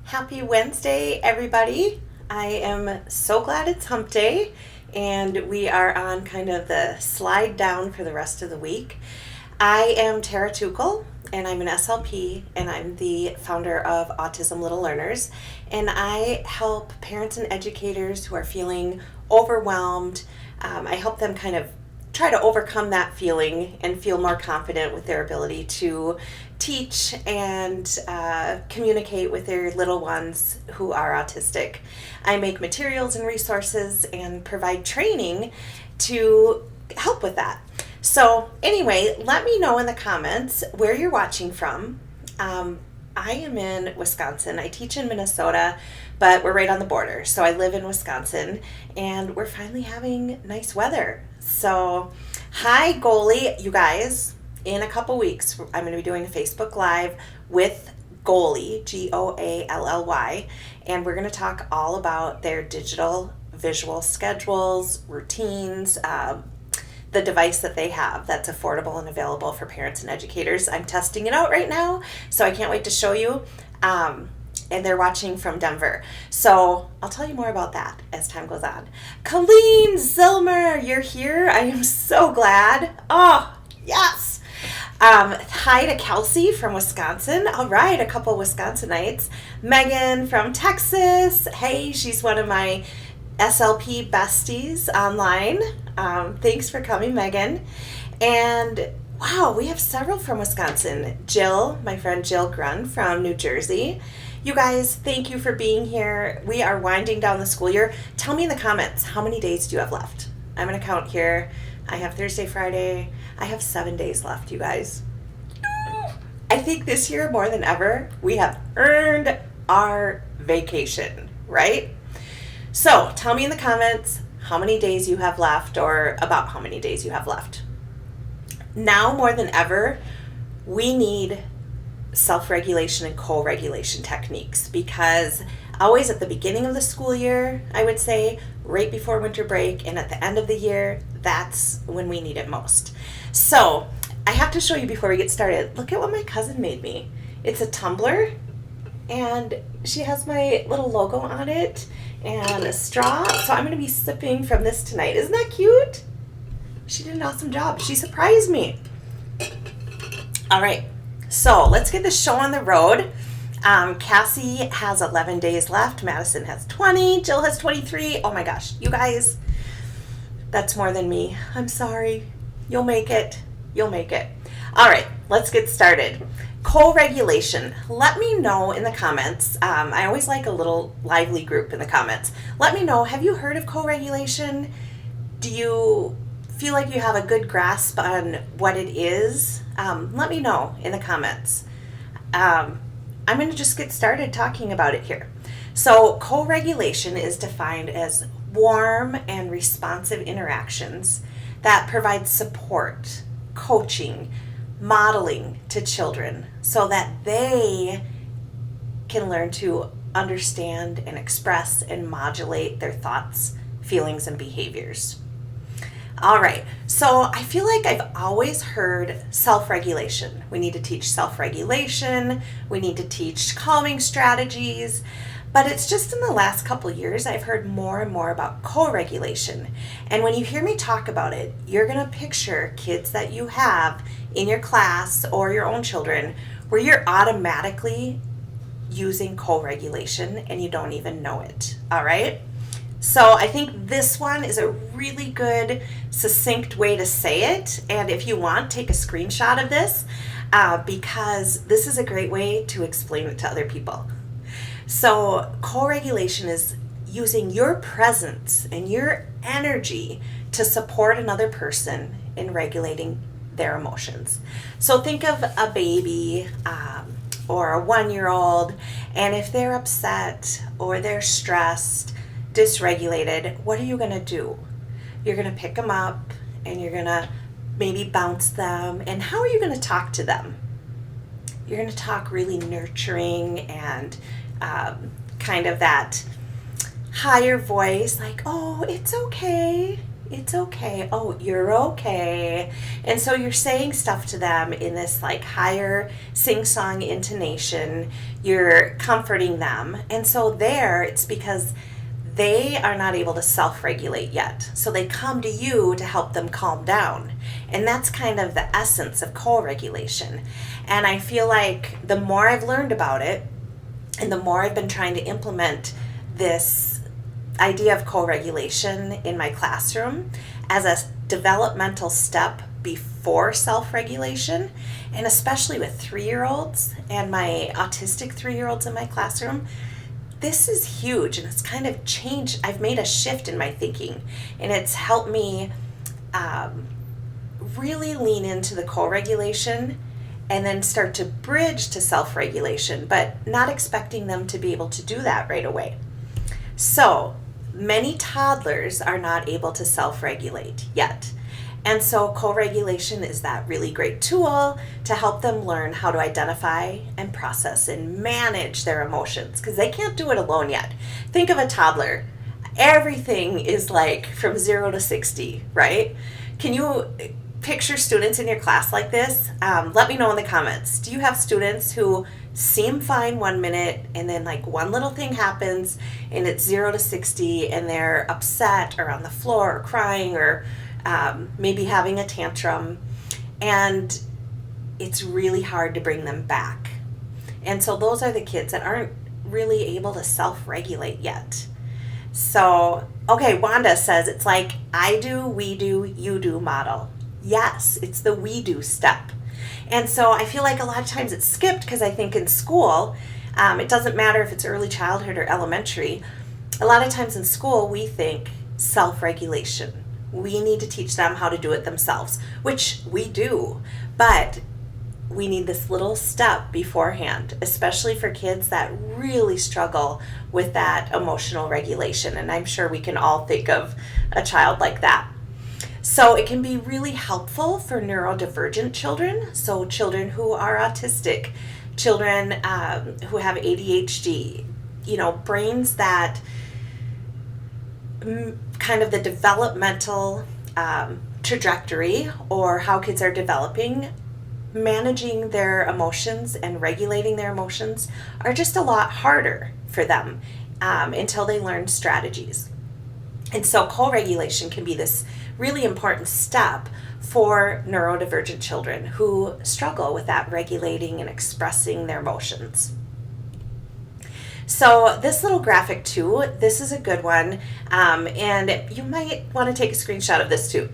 Happy Wednesday, everybody. I am so glad it's hump day and we are on kind of the slide down for the rest of the week. I am Tara Tuchel and I'm an SLP and I'm the founder of Autism Little Learners, and I help parents and educators who are feeling overwhelmed. I help them kind of try to overcome that feeling and feel more confident with their ability to teach and communicate with their little ones who are autistic. I make materials and resources and provide training to help with that. So anyway, let me know in the comments where you're watching from. I am in Wisconsin. I teach in Minnesota, but we're right on the border. So I live in Wisconsin and we're finally having nice weather. So hi goalie, you guys. In a couple weeks, I'm going to be doing a Facebook Live with Goalie, Goally, and we're going to talk all about their digital visual schedules, routines, the device that they have that's affordable and available for parents and educators. I'm testing it out right now, so I can't wait to show you. And they're watching from Denver. So I'll tell you more about that as time goes on. Colleen Zilmer, you're here. I am so glad. Oh, yes. Hi to Kelsey from Wisconsin. All right, a couple Wisconsinites. Megan from Texas. Hey, she's one of my SLP besties online. Thanks for coming, Megan. And wow, we have several from Wisconsin. Jill, my friend Jill Grun from New Jersey. You guys, thank you for being here. We are winding down the school year. Tell me in the comments, how many days do you have left? I'm going to count here. I have Thursday, Friday. I have 7 days left, you guys. I think this year more than ever, we have earned our vacation, right? So tell me in the comments how many days you have left, or about how many days you have left. Now more than ever, we need self-regulation and co-regulation techniques, because always at the beginning of the school year, I would say, right before winter break, and at the end of the year, that's when we need it most. So I have to show you before we get started. Look at what my cousin made me. It's a tumbler, and she has my little logo on it and a straw. So I'm going to be sipping from this tonight. Isn't that cute? She did an awesome job. She surprised me. All right. So let's get the show on the road. Cassie has 11 days left. Madison has 20. Jill has 23. Oh my gosh, you guys, that's more than me. I'm sorry. You'll make it. You'll make it. All right, let's get started. Co-regulation. Let me know in the comments. I always like a little lively group in the comments. Let me know, have you heard of co-regulation? Do you feel like you have a good grasp on what it is? Let me know in the comments. I'm going to just get started talking about it here. So co-regulation is defined as warm and responsive interactions that provide support, coaching, modeling to children so that they can learn to understand and express and modulate their thoughts, feelings, and behaviors. All right, so I feel like I've always heard self-regulation. We need to teach self-regulation. We need to teach calming strategies. But it's just in the last couple years I've heard more and more about co-regulation. And when you hear me talk about it, you're going to picture kids that you have in your class or your own children where you're automatically using co-regulation and you don't even know it. All right? So I think this one is a really good, succinct way to say it. And if you want, take a screenshot of this because this is a great way to explain it to other people. So co-regulation is using your presence and your energy to support another person in regulating their emotions. So think of a baby or a 1-year-old, and if they're upset or they're stressed, dysregulated, what are you going to do? You're going to pick them up and you're going to maybe bounce them. And how are you going to talk to them? You're going to talk really nurturing and kind of that higher voice, like, oh, it's okay. It's okay. Oh, you're okay. And so you're saying stuff to them in this like higher sing-song intonation. You're comforting them. And so there, it's because they are not able to self-regulate yet. So they come to you to help them calm down. And that's kind of the essence of co-regulation. And I feel like the more I've learned about it, and the more I've been trying to implement this idea of co-regulation in my classroom as a developmental step before self-regulation, and especially with 3-year-olds and my autistic 3-year-olds in my classroom, this is huge, and it's kind of changed. I've made a shift in my thinking, and it's helped me really lean into the co-regulation and then start to bridge to self-regulation, but not expecting them to be able to do that right away. So many toddlers are not able to self-regulate yet. And so co-regulation is that really great tool to help them learn how to identify and process and manage their emotions, because they can't do it alone yet. Think of a toddler. Everything is like from 0 to 60, right? Can you picture students in your class like this? Let me know in the comments. Do you have students who seem fine 1 minute and then like one little thing happens and it's 0 to 60 and they're upset or on the floor or crying or maybe having a tantrum, and it's really hard to bring them back? And so those are the kids that aren't really able to self-regulate yet. So, okay, Wanda says it's like I do, we do, you do model. Yes, it's the we do step. And so I feel like a lot of times it's skipped because I think in school, it doesn't matter if it's early childhood or elementary. A lot of times in school, we think self-regulation. We need to teach them how to do it themselves, which we do. But we need this little step beforehand, especially for kids that really struggle with that emotional regulation. And I'm sure we can all think of a child like that. So it can be really helpful for neurodivergent children, so children who are autistic, children who have ADHD, brains that kind of the developmental trajectory or how kids are developing, managing their emotions and regulating their emotions are just a lot harder for them until they learn strategies. And so co-regulation can be this really important step for neurodivergent children who struggle with that regulating and expressing their emotions. So this little graphic too, this is a good one, and you might want to take a screenshot of this too.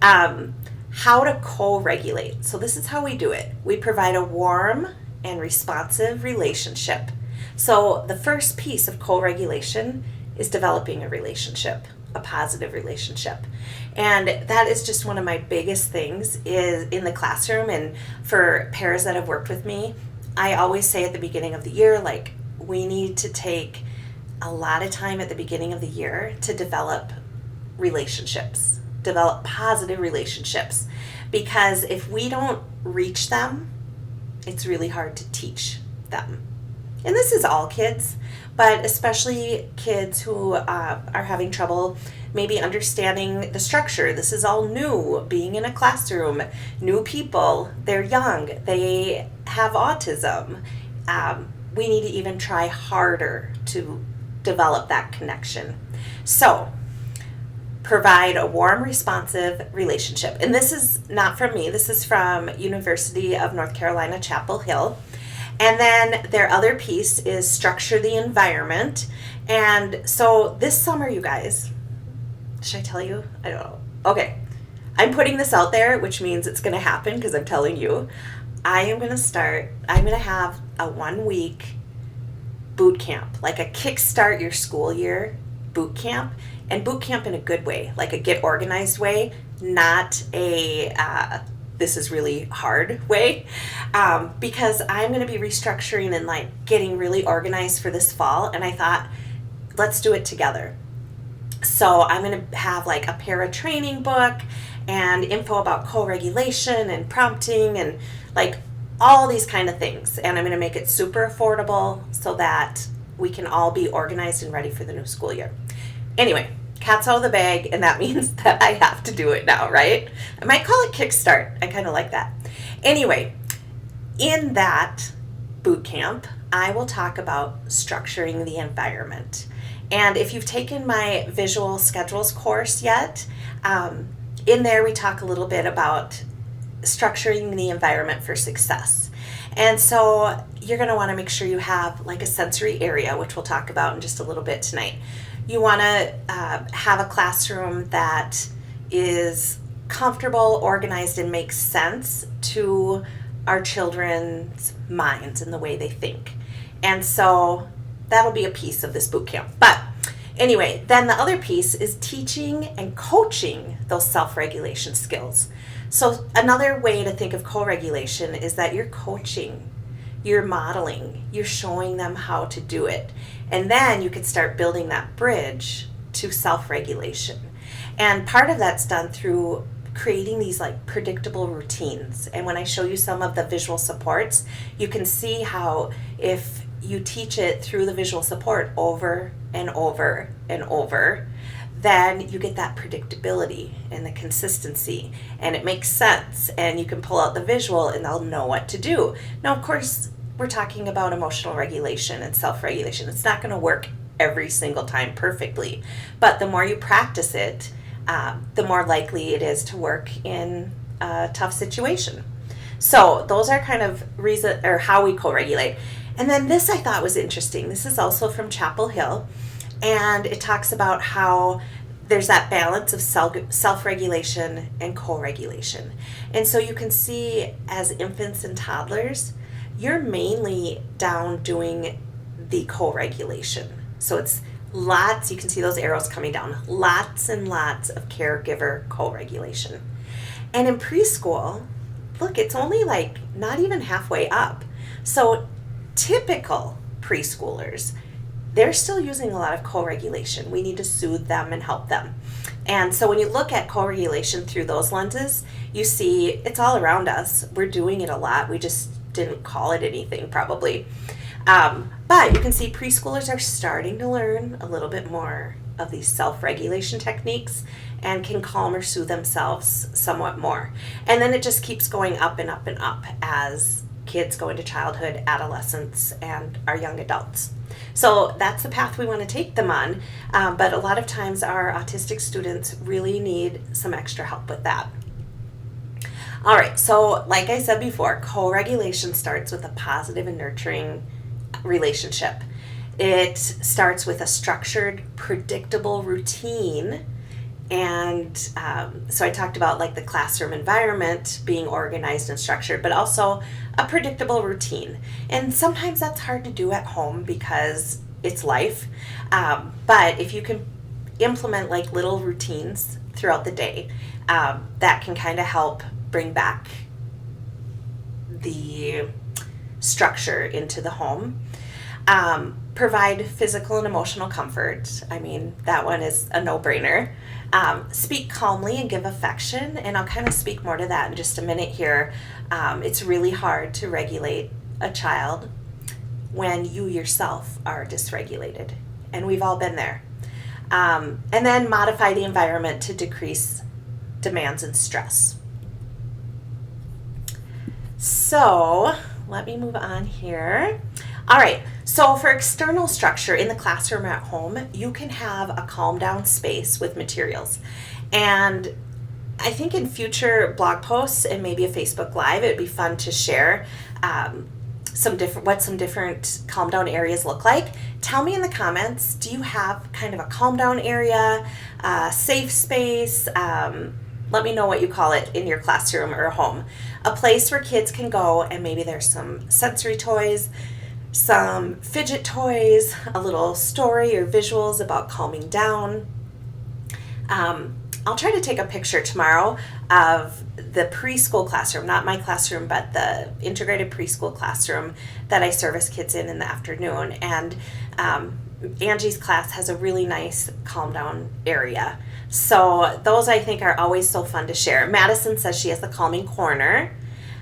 How to co-regulate. So this is how we do it. We provide a warm and responsive relationship. So the first piece of co-regulation is developing a relationship, a positive relationship. And that is just one of my biggest things is in the classroom, and for pairs that have worked with me, I always say at the beginning of the year, like, we need to take a lot of time at the beginning of the year to develop relationships, develop positive relationships, because if we don't reach them, it's really hard to teach them. And this is all kids, but especially kids who are having trouble maybe understanding the structure. This is all new, being in a classroom, new people, they're young, they have autism. We need to even try harder to develop that connection. So, provide a warm, responsive relationship. And this is not from me, this is from University of North Carolina, Chapel Hill. And then their other piece is structure the environment. And so this summer, you guys, should I tell you? I don't know. Okay. I'm putting this out there, which means it's going to happen because I'm telling you. I'm going to have a 1-week boot camp, like a kickstart your school year boot camp, and boot camp in a good way, like a get organized way, not a this is really hard way, because I'm going to be restructuring and like getting really organized for this fall, and I thought, let's do it together. So I'm going to have like a para training book and info about co-regulation and prompting and like all these kind of things. And I'm going to make it super affordable so that we can all be organized and ready for the new school year. Anyway, cat's out of the bag, and that means that I have to do it now, right? I might call it kickstart. I kind of like that. Anyway, in that boot camp, I will talk about structuring the environment. And if you've taken my visual schedules course yet, in there we talk a little bit about structuring the environment for success. And so you're going to want to make sure you have like a sensory area, which we'll talk about in just a little bit tonight. You want to have a classroom that is comfortable, organized, and makes sense to our children's minds and the way they think. And so that'll be a piece of this boot camp. But anyway, then the other piece is teaching and coaching those self-regulation skills. So another way to think of co-regulation is that you're coaching, you're modeling, you're showing them how to do it. And then you can start building that bridge to self-regulation. And part of that's done through creating these like predictable routines. And when I show you some of the visual supports, you can see how if you teach it through the visual support over and over and over, then you get that predictability and the consistency, and it makes sense, and you can pull out the visual and they'll know what to do. Now, of course, we're talking about emotional regulation and self-regulation. It's not going to work every single time perfectly, but the more you practice it, the more likely it is to work in a tough situation. So those are kind of reason or how we co-regulate. And then this I thought was interesting. This is also from Chapel Hill, and it talks about how there's that balance of self-regulation and co-regulation. And so you can see as infants and toddlers, you're mainly down doing the co-regulation. So it's lots, you can see those arrows coming down, lots and lots of caregiver co-regulation. And in preschool, look, it's only like not even halfway up. So typical preschoolers, they're still using a lot of co-regulation. We need to soothe them and help them. And so when you look at co-regulation through those lenses, you see it's all around us. We're doing it a lot. We just didn't call it anything probably. But you can see preschoolers are starting to learn a little bit more of these self-regulation techniques and can calm or soothe themselves somewhat more. And then it just keeps going up and up and up as kids go into childhood, adolescence, and our young adults. So that's the path we want to take them on. But a lot of times our autistic students really need some extra help with that. All right, so like I said before, co-regulation starts with a positive and nurturing relationship. It starts with a structured, predictable routine. And so I talked about like the classroom environment being organized and structured, but also a predictable routine. And sometimes that's hard to do at home because it's life. But if you can implement like little routines throughout the day, that can kind of help bring back the structure into the home. Provide physical and emotional comfort. I mean, that one is a no-brainer. Speak calmly and give affection, and I'll kind of speak more to that in just a minute here. It's really hard to regulate a child when you yourself are dysregulated, and we've all been there. And then modify the environment to decrease demands and stress. So let me move on here. All right, so for external structure in the classroom or at home, you can have a calm down space with materials. And I think in future blog posts and maybe a Facebook Live, it would be fun to share some different calm down areas look like. Tell me in the comments, do you have kind of a calm down area, safe space? Let me know what you call it in your classroom or home. A place where kids can go and maybe there's some sensory toys, some fidget toys, a little story or visuals about calming down. I'll try to take a picture tomorrow of the preschool classroom, not my classroom, but the integrated preschool classroom that I service kids in the afternoon. And Angie's class has a really nice calm down area. So those I think are always so fun to share. Madison says she has the calming corner.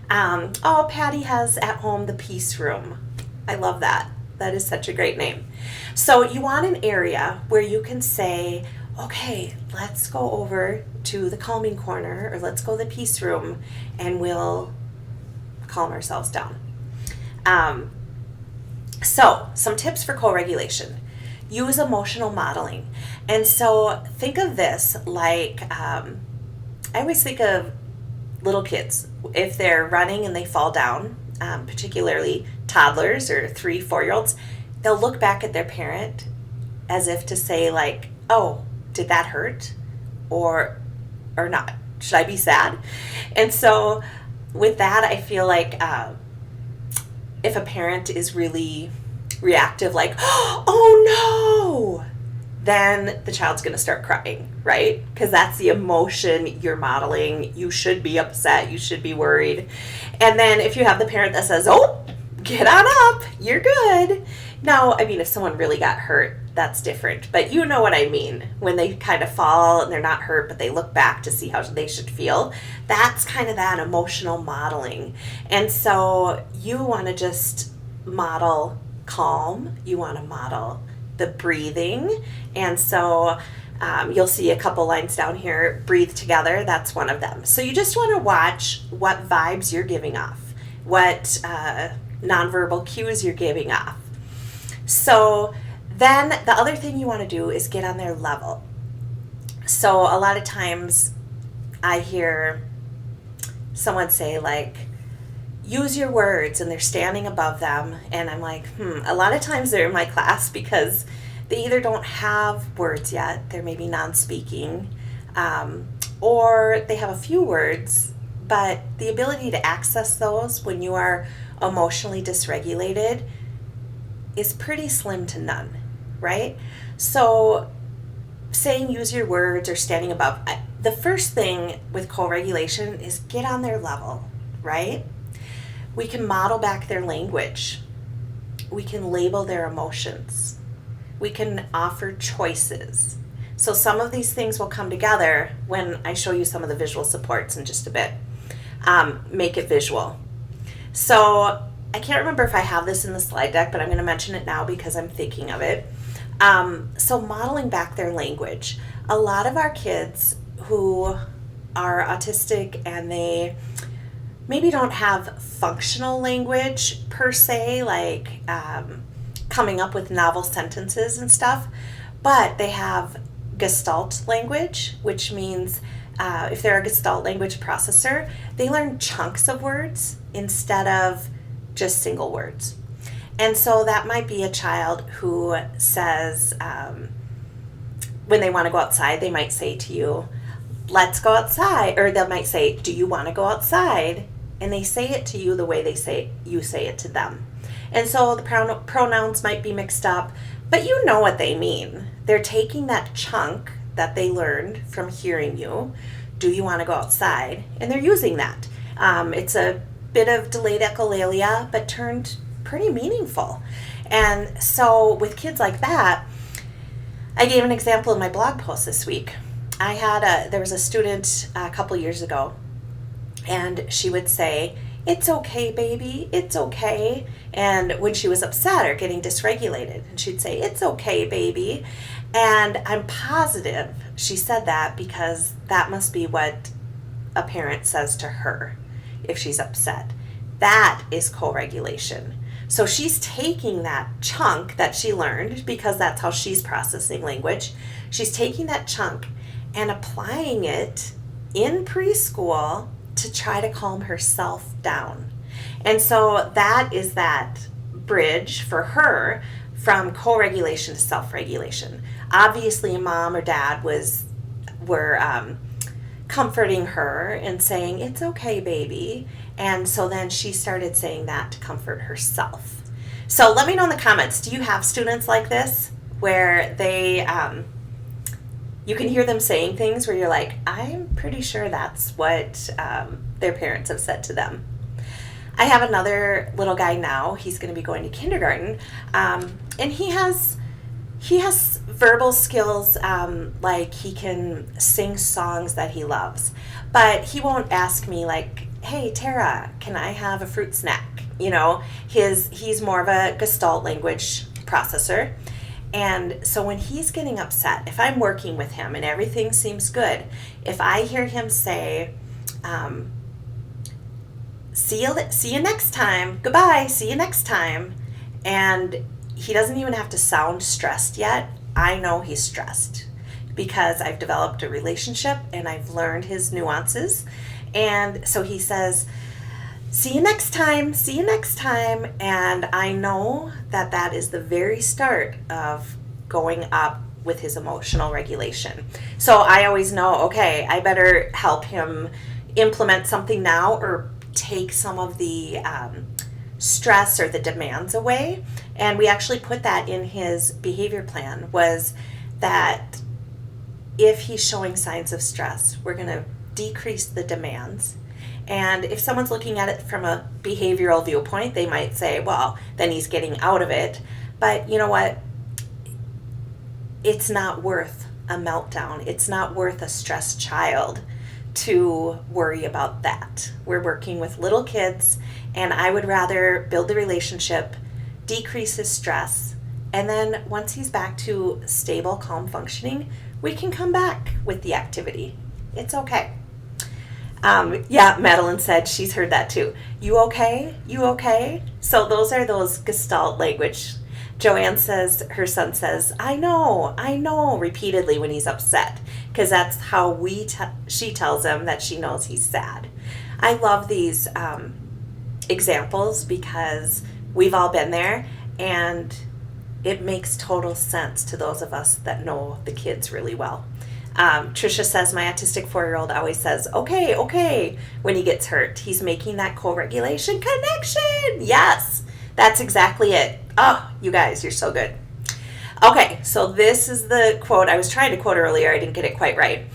Patty has at home the peace room. I love that. That is such a great name. So you want an area where you can say, okay, let's go over to the calming corner, or let's go to the peace room, and we'll calm ourselves down. So some tips for co-regulation. Use emotional modeling. And so think of this like, I always think of little kids. If they're running and they fall down, particularly toddlers or 3-4-year-olds, they'll look back at their parent as if to say like, oh, did that hurt or not? Should I be sad? And so with that, I feel like if a parent is really reactive, like, oh no, then the child's going to start crying, right? Because that's the emotion you're modeling. You should be upset. You should be worried. And then if you have the parent that says, oh, get on up, you're good. Now, I mean, if someone really got hurt, that's different. But you know what I mean. When they kind of fall and they're not hurt, but they look back to see how they should feel, that's kind of that emotional modeling. And so you want to just model calm. You want to model the breathing. And so you'll see a couple lines down here, breathe together. That's one of them. So you just want to watch what vibes you're giving off, what nonverbal cues you're giving off. So then the other thing you want to do is get on their level. So a lot of times I hear someone say like, use your words, and they're standing above them. And I'm like, a lot of times they're in my class because they either don't have words yet, they're maybe non-speaking, or they have a few words, but the ability to access those when you are emotionally dysregulated is pretty slim to none, right? So saying use your words or standing above, the first thing with co-regulation is get on their level, right? We can model back their language. We can label their emotions. We can offer choices. So some of these things will come together when I show you some of the visual supports in just a bit. Make it visual. So I can't remember if I have this in the slide deck, but I'm going to mention it now because I'm thinking of it. So modeling back their language. A lot of our kids who are autistic and they maybe don't have functional language per se, like coming up with novel sentences and stuff, but they have Gestalt language, which means if they're a Gestalt language processor, they learn chunks of words instead of just single words. And so that might be a child who says, when they want to go outside, they might say to you, let's go outside, or they might say, do you want to go outside? And they say it to you the way you say it to them. And so the pronouns might be mixed up, but you know what they mean. They're taking that chunk that they learned from hearing you, do you want to go outside? And they're using that. It's a bit of delayed echolalia, but turned pretty meaningful. And so with kids like that, I gave an example in my blog post this week. There was a student a couple years ago, and she would say, it's okay, baby, it's okay. And when she was upset or getting dysregulated, and she'd say, it's okay, baby. And I'm positive she said that because that must be what a parent says to her if she's upset. That is co-regulation. So she's taking that chunk that she learned, because that's how she's processing language. She's taking that chunk and applying it in preschool to try to calm herself down. And so that is that bridge for her from co-regulation to self-regulation. Obviously, mom or dad were comforting her and saying, it's okay, baby. And so then she started saying that to comfort herself. So let me know in the comments, do you have students like this where they, you can hear them saying things where you're like, I'm pretty sure that's what their parents have said to them. I have another little guy now. He's going to be going to kindergarten, and he has verbal skills, like he can sing songs that he loves, but he won't ask me like, hey Tara, can I have a fruit snack? You know, he's more of a Gestalt language processor, And so when he's getting upset, if I'm working with him and everything seems good, if I hear him say, see you next time, goodbye, see you next time, and he doesn't even have to sound stressed yet, I know he's stressed because I've developed a relationship and I've learned his nuances. And so he says, see you next time, see you next time. And I know that that is the very start of going up with his emotional regulation. So I always know, okay, I better help him implement something now or take some of the stress or the demands away. And we actually put that in his behavior plan, was that if he's showing signs of stress, we're going to decrease the demands. And if someone's looking at it from a behavioral viewpoint, they might say, well, then he's getting out of it. But you know what? It's not worth a meltdown. It's not worth a stressed child to worry about that. We're working with little kids, and I would rather build the relationship, decrease his stress, and then once he's back to stable, calm functioning, we can come back with the activity. It's okay. Yeah, Madeline said she's heard that too. You okay? You okay? So those are those Gestalt language. Joanne says, her son says, I know, repeatedly when he's upset, because that's how she tells him that she knows he's sad. I love these examples because we've all been there, and it makes total sense to those of us that know the kids really well. Trisha says, my autistic 4-year-old always says, okay, when he gets hurt. He's making that co-regulation connection. Yes, that's exactly it. Oh, you guys, you're so good. Okay, so this is the quote I was trying to quote earlier. I didn't get it quite right.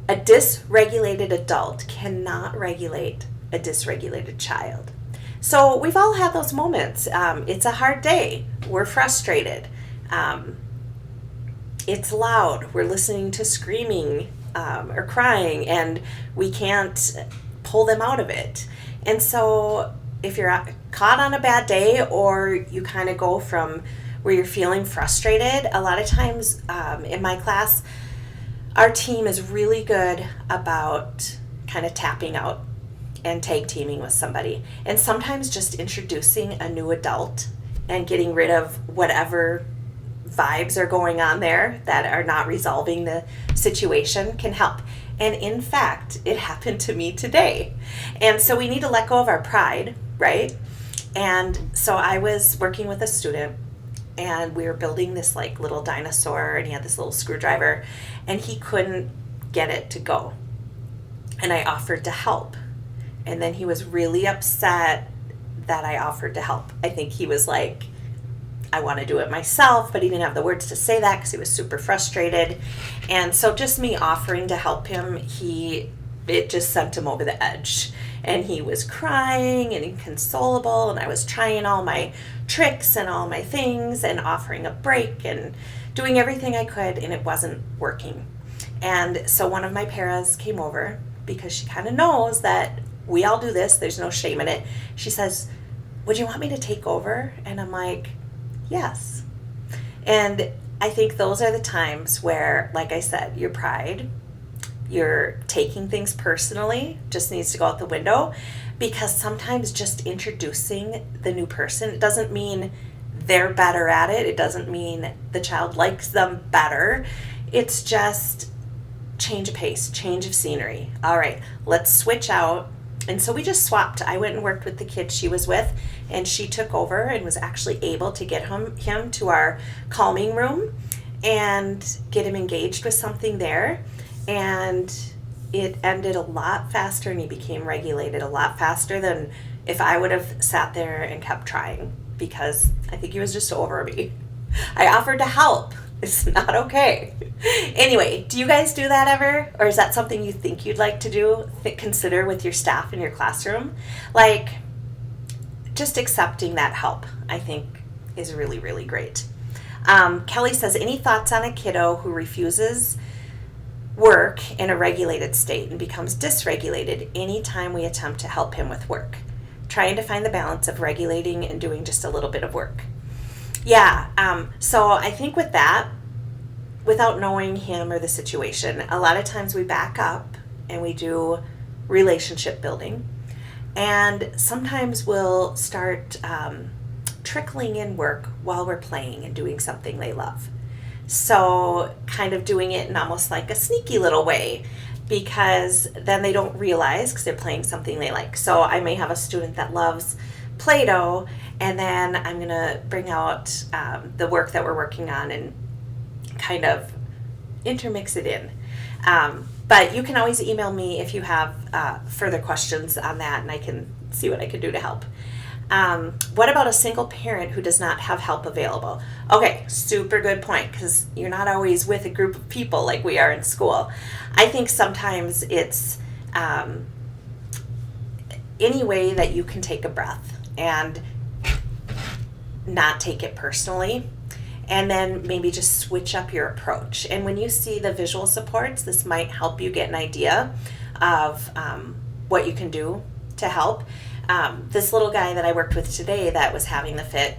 A dysregulated adult cannot regulate a dysregulated child. So we've all had those moments. It's a hard day. We're frustrated. It's loud. We're listening to screaming or crying, and we can't pull them out of it. And so if you're caught on a bad day, or you kind of go from where you're feeling frustrated, a lot of times in my class, our team is really good about kind of tapping out and tag teaming with somebody. And sometimes just introducing a new adult and getting rid of whatever vibes are going on there that are not resolving the situation can help. And in fact, it happened to me today. And so we need to let go of our pride, right? And so I was working with a student, and we were building this like little dinosaur, and he had this little screwdriver, and he couldn't get it to go. And I offered to help. And then he was really upset that I offered to help. I think he was like, I want to do it myself, but he didn't have the words to say that because he was super frustrated. And so just me offering to help him, it just sent him over the edge. And he was crying and inconsolable, and I was trying all my tricks and all my things and offering a break and doing everything I could, and it wasn't working. And so one of my paras came over, because she kind of knows that we all do this, there's no shame in it. She says, would you want me to take over? And I'm like, yes. And I think those are the times where, like I said, your pride, you're taking things personally, just needs to go out the window, because sometimes just introducing the new person, it doesn't mean they're better at it. It doesn't mean the child likes them better. It's just change of pace, change of scenery. All right, let's switch out. And so we just swapped. I went and worked with the kid she was with, and she took over and was actually able to get him to our calming room and get him engaged with something there. And it ended a lot faster, and he became regulated a lot faster than if I would have sat there and kept trying, because I think he was just over me. I offered to help. It's not okay. Anyway, do you guys do that ever? Or is that something you think you'd like to do? Consider with your staff in your classroom? Like, just accepting that help, I think, is really, really great. Kelly says, any thoughts on a kiddo who refuses work in a regulated state and becomes dysregulated anytime we attempt to help him with work? Trying to find the balance of regulating and doing just a little bit of work. Yeah. So I think with that, without knowing him or the situation, a lot of times we back up and we do relationship building. And sometimes we'll start trickling in work while we're playing and doing something they love. So, kind of doing it in almost like a sneaky little way, because then they don't realize because they're playing something they like. So, I may have a student that loves Play Doh, and then I'm going to bring out the work that we're working on and kind of intermix it in. But you can always email me if you have further questions on that, and I can see what I can do to help. What about a single parent who does not have help available? Okay, super good point, because you're not always with a group of people like we are in school. I think sometimes it's any way that you can take a breath and not take it personally, and then maybe just switch up your approach. And when you see the visual supports, this might help you get an idea of what you can do to help. This little guy that I worked with today that was having the fit,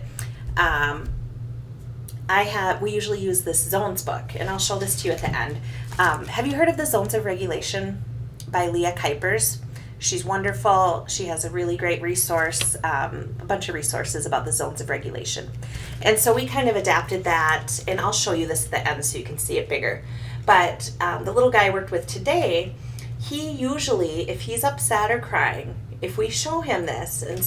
we usually use this Zones book, and I'll show this to you at the end. Have you heard of the Zones of Regulation by Leah Kuypers? She's wonderful. She has a really great resource, a bunch of resources about the zones of regulation. And so we kind of adapted that, and I'll show you this at the end so you can see it bigger. But the little guy I worked with today, he usually, if he's upset or crying, if we show him this and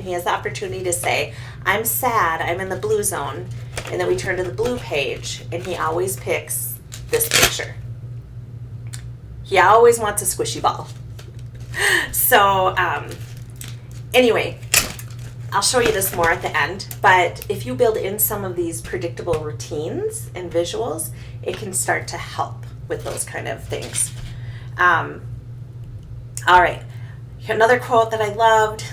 he has the opportunity to say, I'm sad, I'm in the blue zone, and then we turn to the blue page, and he always picks this picture. He always wants a squishy ball. So, anyway, I'll show you this more at the end, but if you build in some of these predictable routines and visuals, it can start to help with those kind of things. All right, another quote that I loved: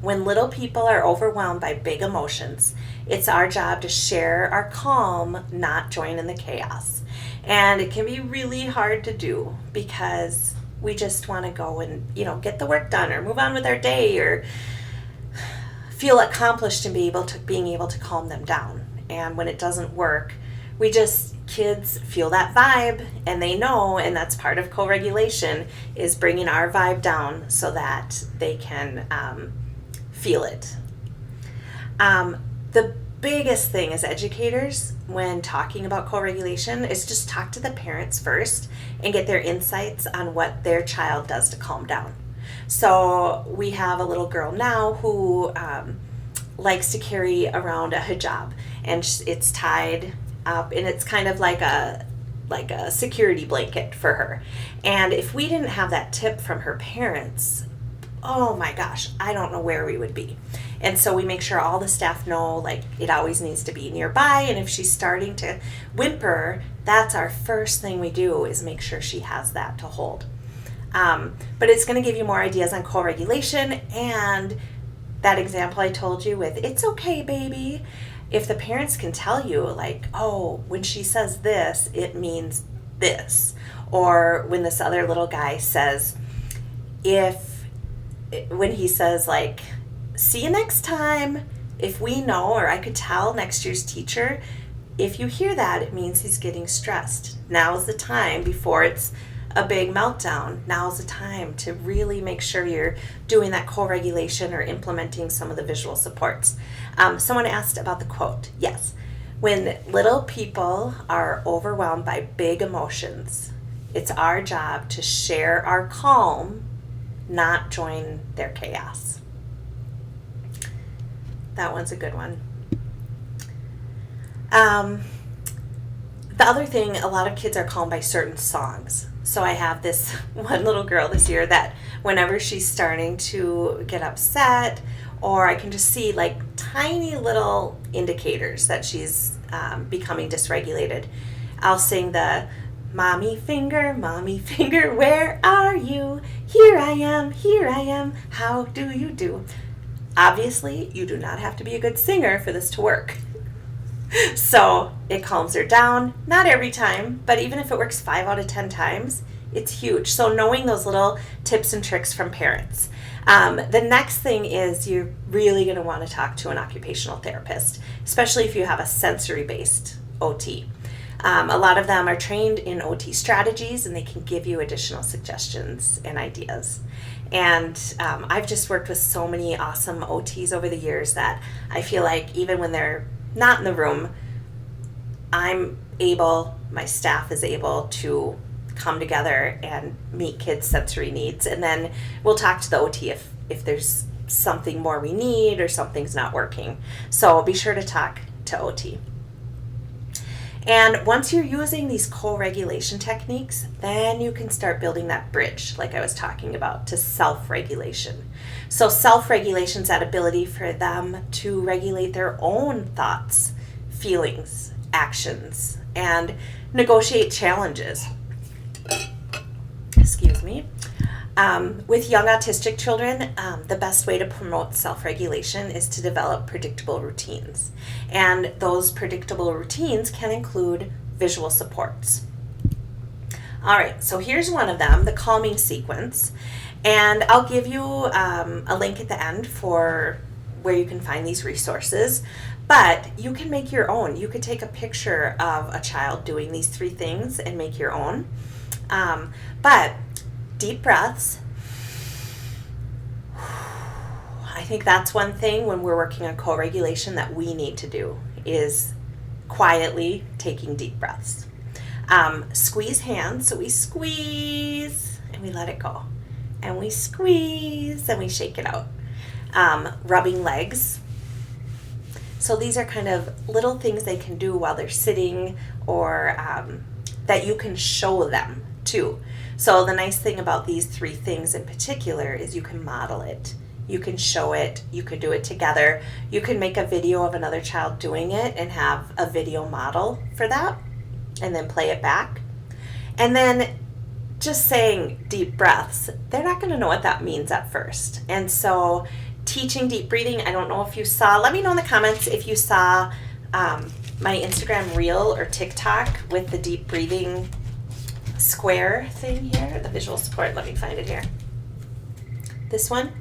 when little people are overwhelmed by big emotions, it's our job to share our calm, not join in the chaos. And it can be really hard to do because we just want to go and, get the work done or move on with our day or feel accomplished and being able to calm them down. And when it doesn't work, kids feel that vibe, and they know, and that's part of co-regulation, is bringing our vibe down so that they can feel it. The biggest thing as educators when talking about co-regulation is just talk to the parents first and get their insights on what their child does to calm down. So we have a little girl now who likes to carry around a hijab, and it's tied up, and it's kind of like a security blanket for her. And if we didn't have that tip from her parents, oh my gosh, I don't know where we would be. And so we make sure all the staff know, it always needs to be nearby. And if she's starting to whimper, that's our first thing we do, is make sure she has that to hold. But it's going to give you more ideas on co-regulation, and that example I told you with "it's okay, baby." If the parents can tell you, oh, when she says this, it means this. Or when this other little guy says, when he says, see you next time, if we know, or I could tell next year's teacher, if you hear that, it means he's getting stressed. Now's the time, before it's a big meltdown. Now's the time to really make sure you're doing that co-regulation or implementing some of the visual supports. Someone asked about the quote. Yes, when little people are overwhelmed by big emotions, it's our job to share our calm, not join their chaos. That one's a good one. The other thing, a lot of kids are calmed by certain songs. So I have this one little girl this year that whenever she's starting to get upset, or I can just see tiny little indicators that she's becoming dysregulated, I'll sing the mommy finger, where are you? Here I am, how do you do? Obviously, you do not have to be a good singer for this to work. So it calms her down. Not every time, but even if it works 5 out of 10 times, it's huge. So knowing those little tips and tricks from parents. The next thing is you're really going to want to talk to an occupational therapist, especially if you have a sensory-based OT. A lot of them are trained in OT strategies, and they can give you additional suggestions and ideas. And I've just worked with so many awesome OTs over the years that I feel like even when they're not in the room, my staff is able to come together and meet kids' sensory needs. And then we'll talk to the OT if there's something more we need or something's not working. So be sure to talk to OT. And once you're using these co-regulation techniques, then you can start building that bridge, like I was talking about, to self-regulation. So self-regulation is that ability for them to regulate their own thoughts, feelings, actions, and negotiate challenges. Excuse me. With young autistic children, the best way to promote self-regulation is to develop predictable routines. And those predictable routines can include visual supports. All right, so here's one of them, the calming sequence. And I'll give you a link at the end for where you can find these resources. But you can make your own. You could take a picture of a child doing these 3 things and make your own. But deep breaths. I think that's one thing when we're working on co-regulation that we need to do is quietly taking deep breaths. Squeeze hands. So we squeeze and we let it go. And we squeeze and we shake it out. Rubbing legs. So these are kind of little things they can do while they're sitting or that you can show them too. So the nice thing about these 3 things in particular is you can model it. You can show it. You can do it together. You can make a video of another child doing it and have a video model for that and then play it back. And then just saying deep breaths, they're not going to know what that means at first. And so teaching deep breathing, I don't know if you saw, let me know in the comments if you saw my Instagram reel or TikTok with the deep breathing square thing here, the visual support. Let me find it here. This one.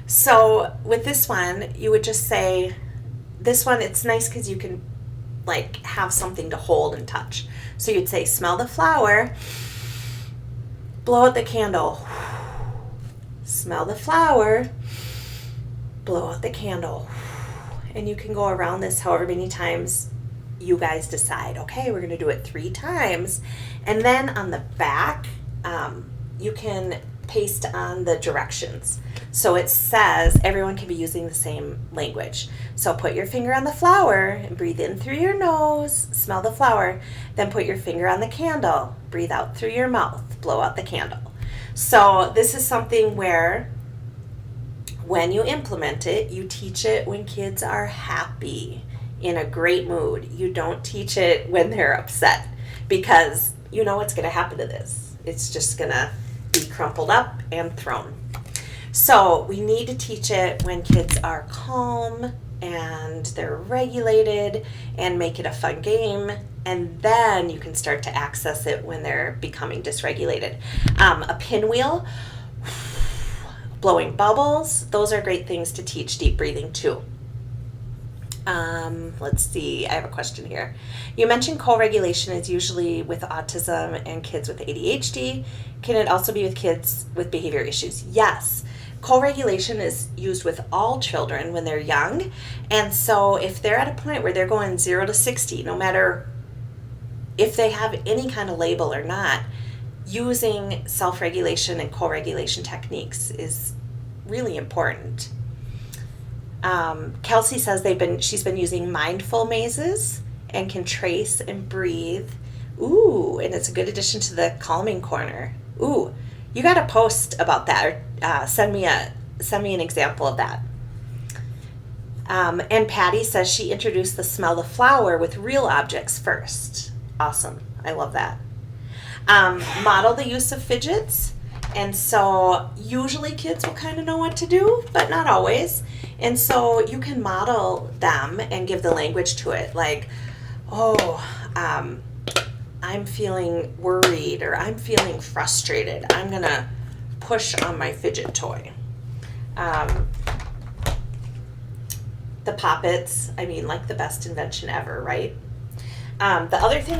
So with this one, you would just say, this one, it's nice because you can like have something to hold and touch. So you'd say, smell the flower, blow out the candle, smell the flower, blow out the candle. And you can go around this however many times you guys decide. Okay, we're going to do it 3 times. And then on the back, you can paste on the directions. So it says everyone can be using the same language. So put your finger on the flower and breathe in through your nose, smell the flower, then put your finger on the candle, breathe out through your mouth, blow out the candle. So this is something where when you implement it, you teach it when kids are happy, in a great mood. You don't teach it when they're upset because you know what's going to happen to this. It's just going to be crumpled up and thrown. So we need to teach it when kids are calm and they're regulated and make it a fun game. And then you can start to access it when they're becoming dysregulated. A pinwheel, blowing bubbles, those are great things to teach deep breathing too. Let's see, I have a question here. You mentioned co-regulation is usually with autism and kids with ADHD. Can it also be with kids with behavior issues? Yes. Co-regulation is used with all children when they're young. And so if they're at a point where they're going 0 to 60, no matter if they have any kind of label or not, using self-regulation and co-regulation techniques is really important. Kelsey says she's been using mindful mazes and can trace and breathe. Ooh, and it's a good addition to the calming corner. Ooh, you got to post about that or send me an example of that. And Patty says she introduced the smell the flower with real objects first. Awesome. I love that. Model the use of fidgets. And so usually kids will kind of know what to do, but not always. And so you can model them and give the language to it. Like, I'm feeling worried or I'm feeling frustrated. I'm going to push on my fidget toy. Um, the poppets, I mean, like the best invention ever, right? The other thing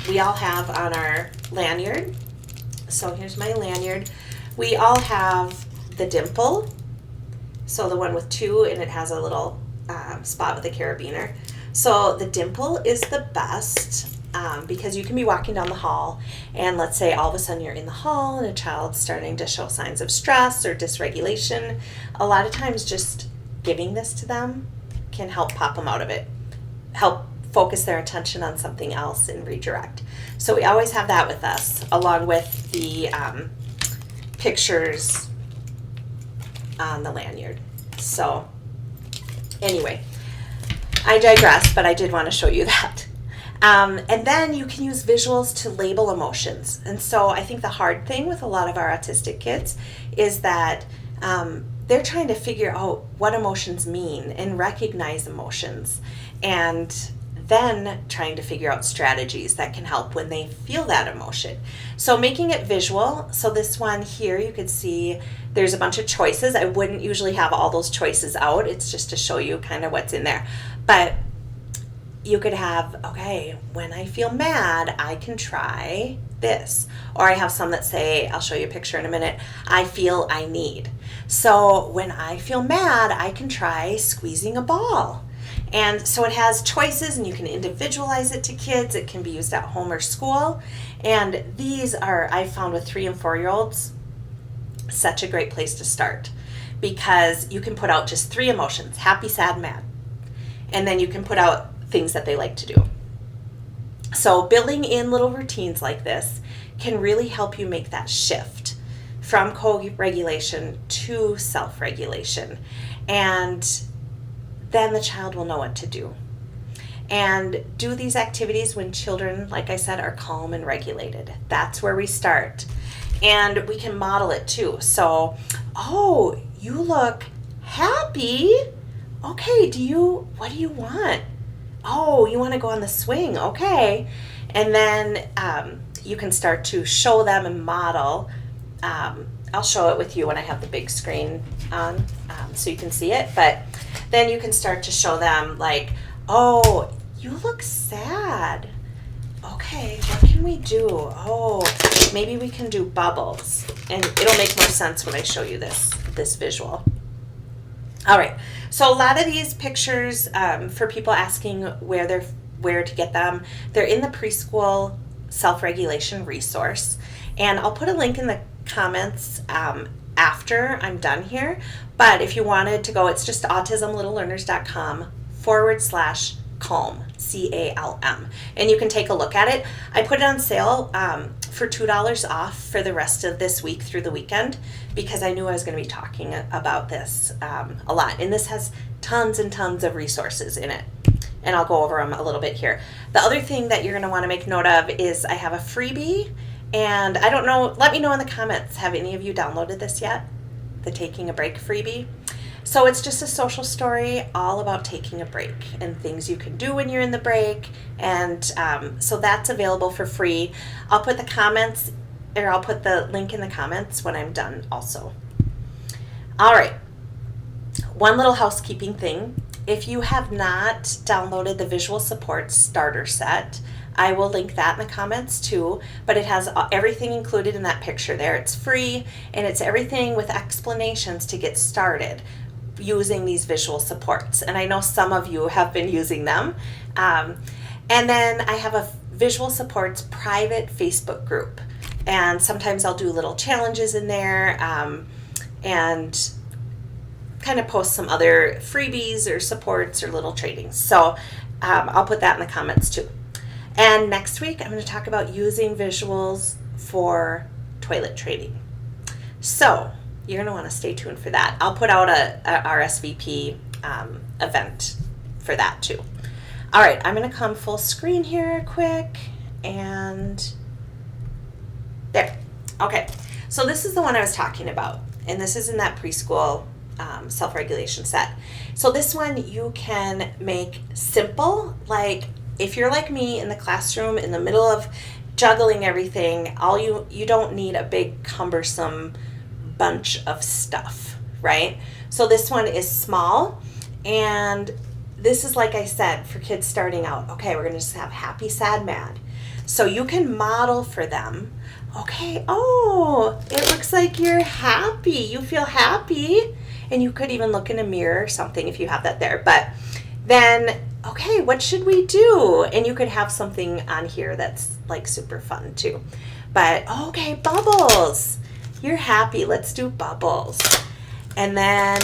we all have on our lanyard. So here's my lanyard. We all have the dimple. So the one with two, and it has a little spot with a carabiner. So the dimple is the best because you can be walking down the hall, and let's say all of a sudden you're in the hall and a child's starting to show signs of stress or dysregulation. A lot of times just giving this to them can help pop them out of it, help focus their attention on something else and redirect. So we always have that with us, along with the pictures on the lanyard. So anyway, I digress, but I did want to show you that. And then you can use visuals to label emotions. And so I think the hard thing with a lot of our autistic kids is that they're trying to figure out what emotions mean and recognize emotions, and then trying to figure out strategies that can help when they feel that emotion. So making it visual. So this one here, you could see there's a bunch of choices. I wouldn't usually have all those choices out. It's just to show you kind of what's in there. But you could have, okay, when I feel mad, I can try this. Or I have some that say, I'll show you a picture in a minute, I feel I need. So when I feel mad, I can try squeezing a ball. And so it has choices, and you can individualize it to kids. It can be used at home or school. And these are, I found with 3 and 4-year-olds, such a great place to start, because you can put out just 3 emotions: happy, sad, mad. And then you can put out things that they like to do. So building in little routines like this can really help you make that shift from co-regulation to self-regulation. And then the child will know what to do. And do these activities when children, like I said, are calm and regulated. That's where we start. And we can model it too. So, oh, you look happy. Okay, what do you want? Oh, you want to go on the swing. Okay. And then you can start to show them and model. I'll show it with you when I have the big screen on so you can see it. But then you can start to show them like, oh, you look sad. Okay, what can we do? Oh, maybe we can do bubbles. And it'll make more sense when I show you this visual. All right, so a lot of these pictures, for people asking where to get them, they're in the preschool self-regulation resource. And I'll put a link in the comments after I'm done here. But if you wanted to go, it's just autismlittlelearners.com/calm, CALM. And you can take a look at it. I put it on sale for $2 off for the rest of this week through the weekend, because I knew I was going to be talking about this a lot. And this has tons and tons of resources in it. And I'll go over them a little bit here. The other thing that you're going to want to make note of is I have a freebie. And I don't know, let me know in the comments, have any of you downloaded this yet? The Taking a Break freebie. So it's just a social story all about taking a break and things you can do when you're in the break. And so that's available for free. I'll put the link in the comments when I'm done also. All right. One little housekeeping thing. If you have not downloaded the Visual Support Starter Set, I will link that in the comments too, but it has everything included in that picture there. It's free, and it's everything with explanations to get started using these visual supports. And I know some of you have been using them. And then I have a Visual Supports private Facebook group. And sometimes I'll do little challenges in there and kind of post some other freebies or supports or little trainings. So I'll put that in the comments too. And next week, I'm going to talk about using visuals for toilet training. So you're going to want to stay tuned for that. I'll put out a RSVP event for that too. All right, I'm going to come full screen here quick, and there. Okay, so this is the one I was talking about, and this is in that preschool self-regulation set. So this one you can make simple, like if you're like me in the classroom in the middle of juggling everything, you don't need a big cumbersome bunch of stuff right? So this one is small, and this is, like I said, for kids starting out. Okay, we're going to just have happy, sad, mad. So you can model for them. Okay, oh, it looks like you're happy. You feel happy. And you could even look in a mirror or something if you have that there. But then, okay, what should we do? And you could have something on here that's like super fun too. But okay, bubbles. You're happy. Let's do bubbles. And then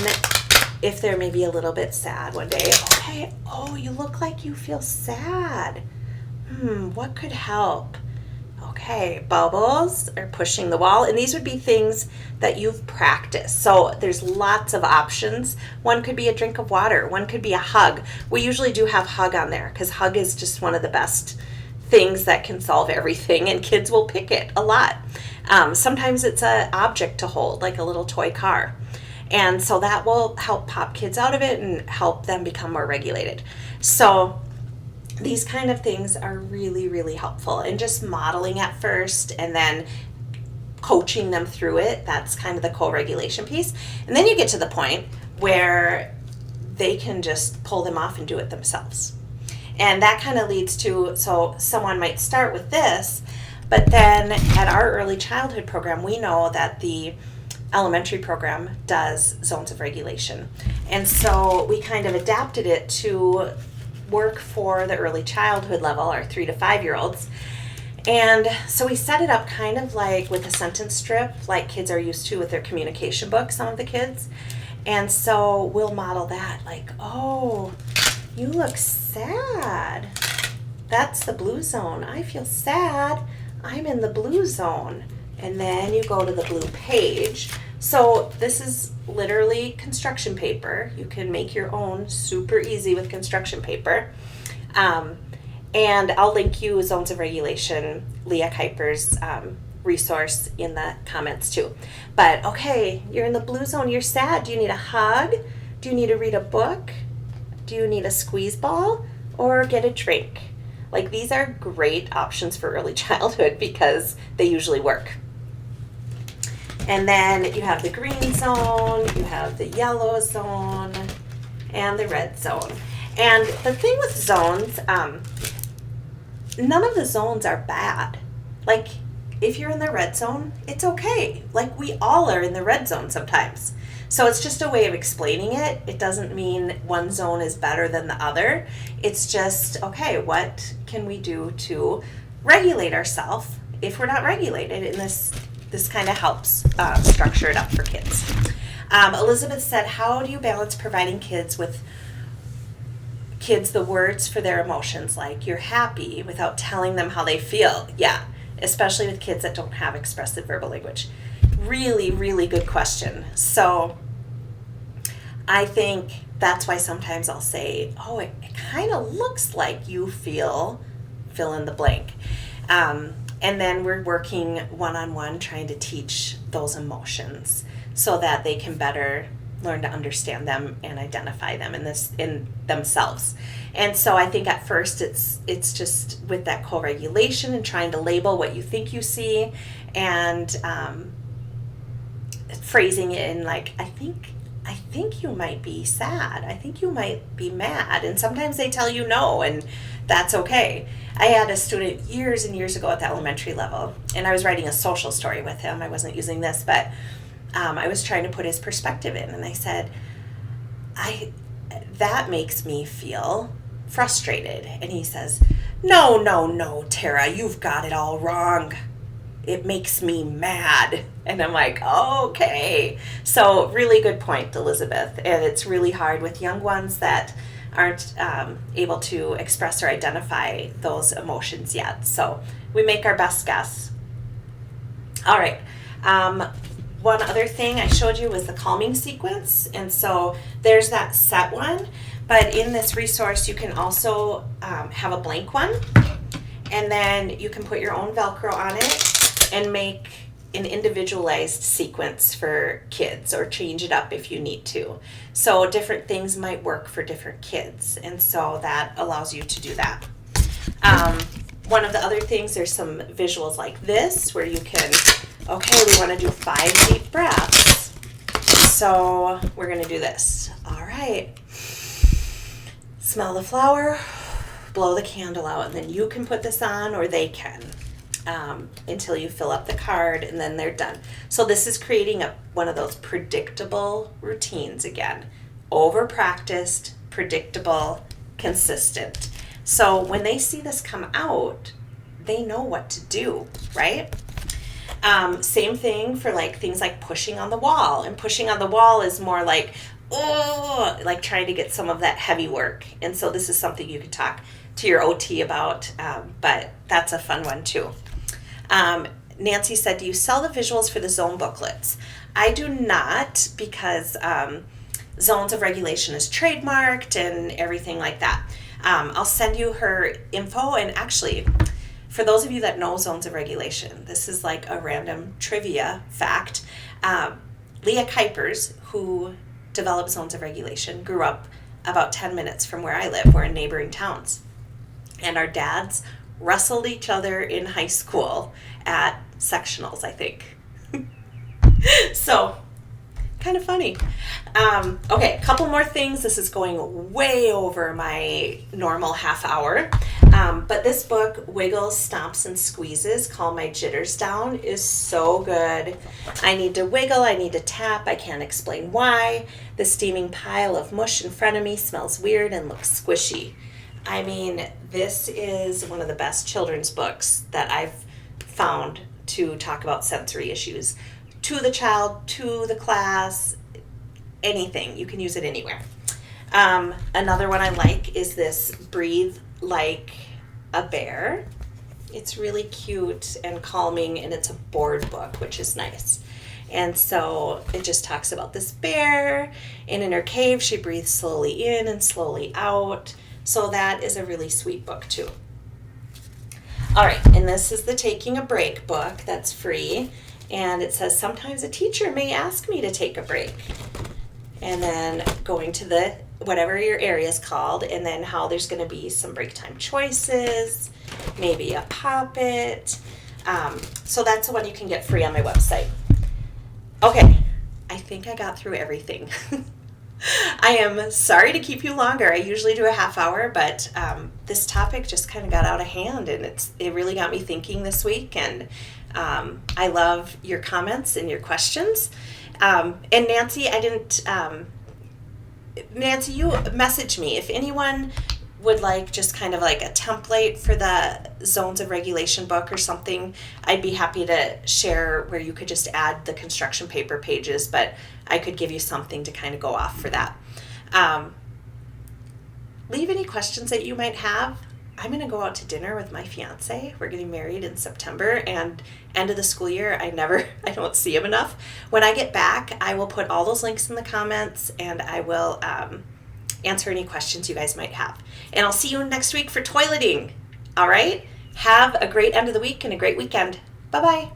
if they're maybe a little bit sad one day, okay, oh, you look like you feel sad. What could help? Okay, bubbles or pushing the wall. And these would be things that you've practiced. So there's lots of options. One could be a drink of water. One could be a hug. We usually do have hug on there because hug is just one of the best things that can solve everything, and kids will pick it a lot. Sometimes it's an object to hold, like a little toy car. And so that will help pop kids out of it and help them become more regulated. So these kind of things are really, really helpful. And just modeling at first and then coaching them through it, that's kind of the co-regulation piece. And then you get to the point where they can just pull them off and do it themselves. And that kind of leads to, so someone might start with this, but then at our early childhood program, we know that the elementary program does zones of regulation. And so we kind of adapted it to work for the early childhood level, our 3 to 5 year olds. And so we set it up kind of like with a sentence strip, like kids are used to with their communication book, some of the kids. And so we'll model that, like, oh, you look sad. That's the blue zone. I feel sad. I'm in the blue zone. And then you go to the blue page. So this is literally construction paper. You can make your own super easy with construction paper. And I'll link you Zones of Regulation, Leah Kuiper's resource in the comments too. But okay, you're in the blue zone, you're sad. Do you need a hug? Do you need to read a book? Do you need a squeeze ball or get a drink? Like, these are great options for early childhood because they usually work. And then you have the green zone, you have the yellow zone, and the red zone. And the thing with zones, none of the zones are bad. Like, if you're in the red zone, it's okay. Like, we all are in the red zone sometimes. So it's just a way of explaining it. It doesn't mean one zone is better than the other. It's just, okay, what can we do to regulate ourselves if we're not regulated? And this kind of helps structure it up for kids. Elizabeth said, how do you balance providing kids the words for their emotions, like you're happy, without telling them how they feel? Yeah, especially with kids that don't have expressive verbal language. Really, really good question. So I think that's why sometimes I'll say, oh, it kind of looks like you fill in the blank. And then we're working one-on-one trying to teach those emotions so that they can better learn to understand them and identify them in themselves. And so I think at first it's just with that co-regulation and trying to label what you think you see, and phrasing it in like, I think you might be sad. I think you might be mad. And sometimes they tell you no, and that's okay. I had a student years and years ago at the elementary level, and I was writing a social story with him. I wasn't using this, but I was trying to put his perspective in, and I said, that makes me feel frustrated. And he says, no, Tara, you've got it all wrong. It makes me mad. And I'm like, okay. So really good point, Elizabeth. And it's really hard with young ones that aren't able to express or identify those emotions yet. So we make our best guess. All right. One other thing I showed you was the calming sequence. And so there's that set one. But in this resource, you can also have a blank one. And then you can put your own Velcro on it and make an individualized sequence for kids, or change it up if you need to. So different things might work for different kids, and so that allows you to do that. One of the other things, there's some visuals like this where you can, okay, we want to do 5 deep breaths. so we're going to do this. All right. Smell the flower, blow the candle out, and then you can put this on or they can until you fill up the card, and then they're done. So this is creating one of those predictable routines again. Over-practiced, predictable, consistent. So when they see this come out, they know what to do, right? Same thing for like things like pushing on the wall. And pushing on the wall is more like, oh, like trying to get some of that heavy work. And so this is something you could talk to your OT about, but that's a fun one too. Nancy said, do you sell the visuals for the zone booklets? I do not, because Zones of Regulation is trademarked and everything like that. I'll send you her info, and actually, for those of you that know Zones of Regulation, this is like a random trivia fact. Leah Kuipers, who developed Zones of Regulation, grew up about 10 minutes from where I live. We're in neighboring towns. And our dads wrestled each other in high school at sectionals, I think. So, kind of funny. Okay, a couple more things. This is going way over my normal half hour. But this book, Wiggles, Stomps, and Squeezes, Calm My Jitters Down, is so good. I need to wiggle, I need to tap, I can't explain why. The steaming pile of mush in front of me smells weird and looks squishy. I mean, this is one of the best children's books that I've found to talk about sensory issues. To the child, to the class, anything. You can use it anywhere. Another one I like is this Breathe Like a Bear. It's really cute and calming, and it's a board book, which is nice. And so it just talks about this bear, and in her cave she breathes slowly in and slowly out. So that is a really sweet book too. All right, and this is the Taking a Break book that's free. And it says, sometimes a teacher may ask me to take a break. And then going to the, whatever your area is called, and then how there's going to be some break time choices, maybe a pop-it. So that's the one you can get free on my website. Okay, I think I got through everything. I am sorry to keep you longer. I usually do a half hour, but this topic just kind of got out of hand, and it really got me thinking this week, and I love your comments and your questions. And Nancy, Nancy, you message me if anyone would like just kind of like a template for the Zones of Regulation book or something. I'd be happy to share where you could just add the construction paper pages, but I could give you something to kind of go off for that. Leave any questions that you might have. I'm going to go out to dinner with my fiance. We're getting married in September, and end of the school year, I don't see him enough. When I get back, I will put all those links in the comments, and I will answer any questions you guys might have. And I'll see you next week for toileting. All right? Have a great end of the week and a great weekend. Bye-bye.